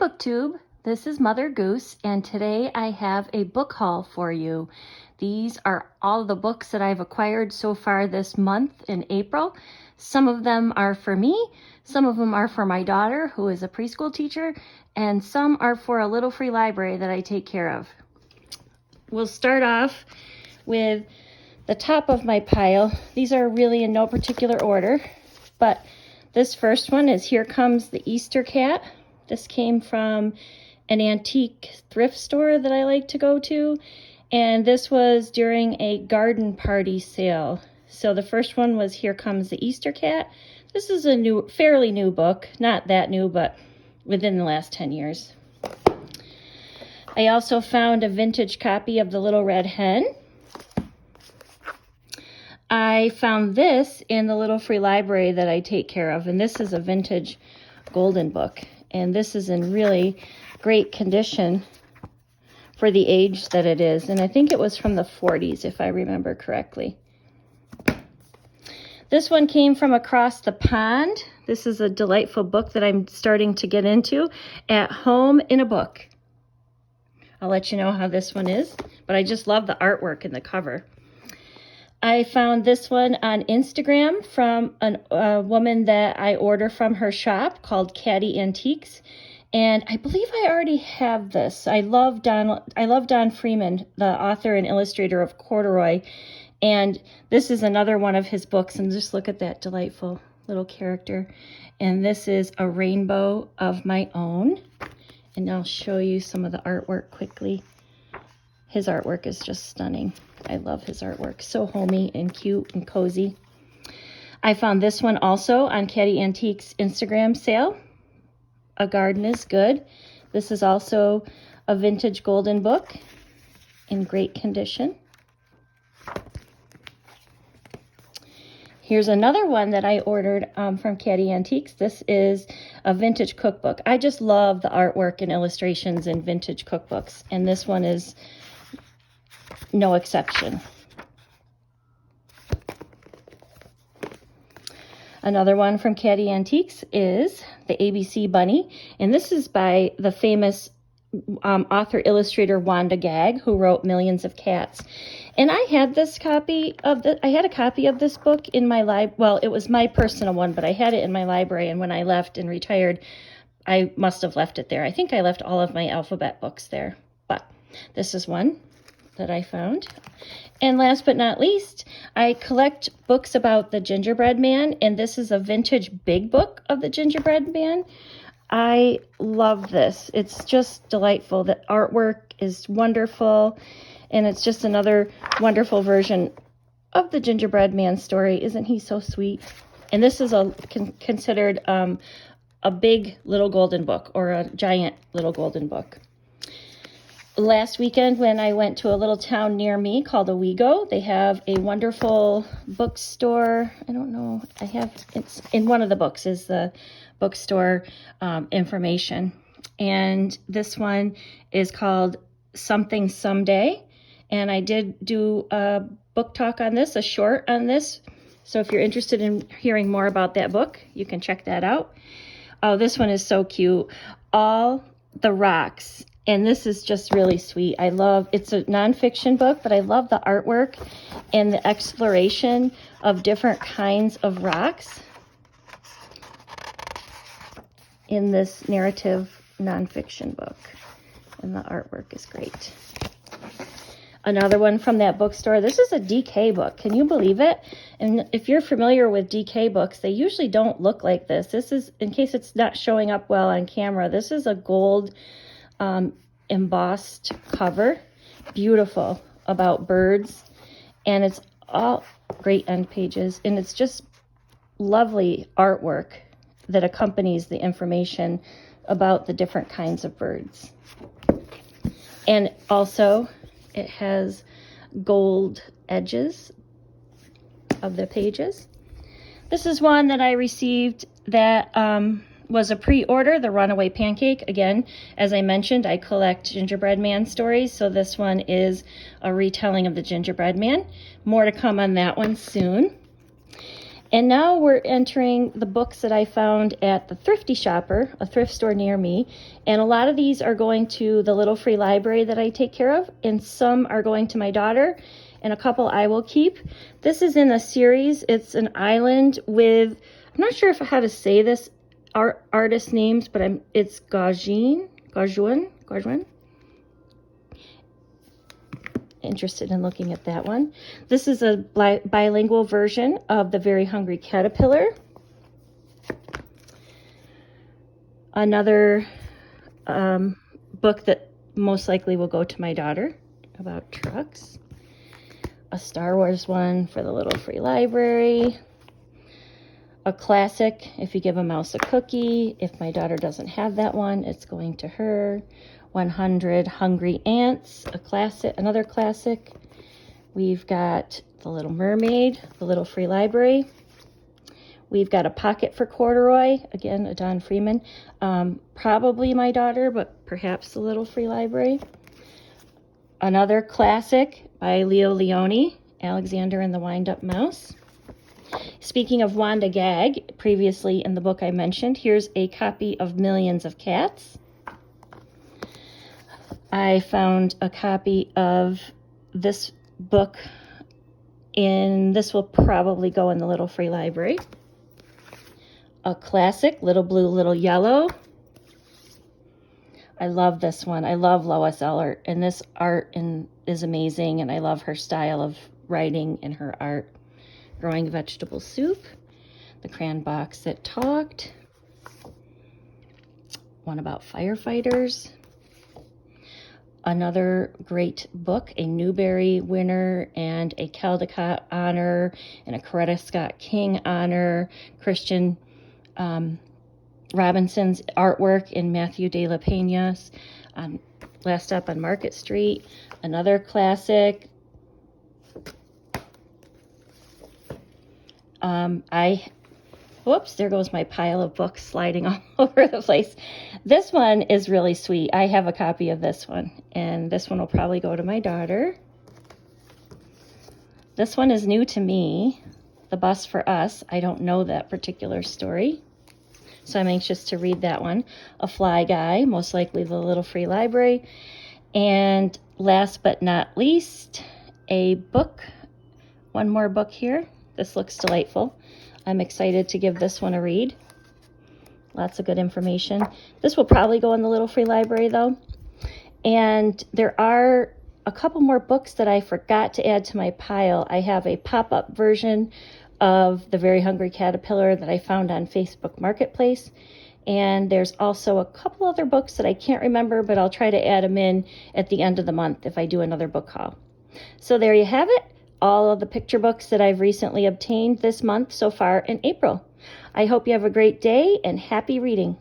BookTube, this is Mother Goose, and today I have a book haul for you. These are all the books that I've acquired so far this month in April. Some of them are for me, some of them are for my daughter, who is a preschool teacher, and some are for a little free library that I take care of. We'll start off with the top of my pile. These are really in no particular order, but this first one is Here Comes the Easter Cat. This came from an antique thrift store that I like to go to, and this was during a garden party sale. So the first one was Here Comes the Easter Cat. This is a fairly new book, not that new, but within the last 10 years. I also found a vintage copy of The Little Red Hen. I found this in the little free library that I take care of, and this is a vintage golden book. And this is in really great condition for the age that it is. And I think it was from the 40s, if I remember correctly. This one came from across the pond. This is a delightful book that I'm starting to get into, At Home in a Book. I'll let you know how this one is, but I just love the artwork and the cover. I found this one on Instagram from a woman that I order from her shop called Caddy Antiques, and I believe I already have this. I love Don Freeman, the author and illustrator of Corduroy, and this is another one of his books, and just look at that delightful little character. And this is A Rainbow of My Own, and I'll show you some of the artwork quickly. His artwork is just stunning. I love his artwork. So homey and cute and cozy. I found this one also on Caddy Antiques Instagram sale. A Garden is Good. This is also a vintage golden book in great condition. Here's another one that I ordered from Caddy Antiques. This is a vintage cookbook. I just love the artwork and illustrations in vintage cookbooks, and this one is no exception. Another one from Caddy Antiques is The ABC Bunny, and this is by the famous author-illustrator Wanda Gag, who wrote Millions of Cats. And I had a copy of this book in my well, it was my personal one, but I had it in my library, and when I left and retired, I must have left it there. I think I left all of my alphabet books there, but this is one that I found. And last but not least, I collect books about the Gingerbread Man, and this is a vintage big book of the Gingerbread Man. I love this. It's just delightful. The artwork is wonderful, and it's just another wonderful version of the Gingerbread Man story. Isn't he so sweet? And this is considered a big little golden book, or a giant little golden book. Last weekend when I went to a little town near me called Owego, they have a wonderful bookstore. I don't know, it's in one of the books is the bookstore information. And this one is called Something Someday. And I did do a book talk on this, a short on this. So if you're interested in hearing more about that book, you can check that out. Oh, this one is so cute. All the Rocks. And this is just really sweet. It's a nonfiction book, but I love the artwork and the exploration of different kinds of rocks in this narrative nonfiction book. And the artwork is great. Another one from that bookstore. This is a DK book. Can you believe it? And if you're familiar with DK books, they usually don't look like this. This is, in case it's not showing up well on camera, this is a gold embossed cover, beautiful, about birds, and it's all great end pages, and it's just lovely artwork that accompanies the information about the different kinds of birds. And also it has gold edges of the pages. This is one that I received that was a pre-order, The Runaway Pancake. Again, as I mentioned, I collect Gingerbread Man stories, so this one is a retelling of the Gingerbread Man. More to come on that one soon. And now we're entering the books that I found at the Thrifty Shopper, a thrift store near me. And a lot of these are going to the little free library that I take care of, and some are going to my daughter, and a couple I will keep. This is in a series. It's an island with, I'm not sure how to say this artist names, but it's Gauguin. Interested in looking at that one. This is a bilingual version of The Very Hungry Caterpillar. Another book that most likely will go to my daughter about trucks. A Star Wars one for the little free library. A classic, If You Give a Mouse a Cookie. If my daughter doesn't have that one, it's going to her. 100 Hungry Ants, a classic, another classic. We've got The Little Mermaid, the little free library. We've got A Pocket for Corduroy, again, a Don Freeman. Probably my daughter, but perhaps the little free library. Another classic by Leo Leone, Alexander and the Wind-Up Mouse. Speaking of Wanda Gag, previously in the book I mentioned, here's a copy of Millions of Cats. I found a copy of this book, and this will probably go in the little free library. A classic, Little Blue, Little Yellow. I love this one. I love Lois Ehlert, and this art is amazing, and I love her style of writing and her art. Growing Vegetable Soup, The Crayon Box That Talked, one about firefighters. Another great book, a Newbery winner and a Caldecott honor and a Coretta Scott King honor, Christian Robinson's artwork in Matthew de la Peña's Last Stop on Market Street. Another classic. Whoops, there goes my pile of books sliding all over the place. This one is really sweet. I have a copy of this one, and this one will probably go to my daughter. This one is new to me, The Bus for Us. I don't know that particular story, so I'm anxious to read that one. A Fly Guy, most likely the little free library. And last but not least, a book. One more book here. This looks delightful. I'm excited to give this one a read. Lots of good information. This will probably go in the little free library though. And there are a couple more books that I forgot to add to my pile. I have a pop-up version of The Very Hungry Caterpillar that I found on Facebook Marketplace. And there's also a couple other books that I can't remember, but I'll try to add them in at the end of the month if I do another book haul. So there you have it. All of the picture books that I've recently obtained this month so far in April. I hope you have a great day and happy reading.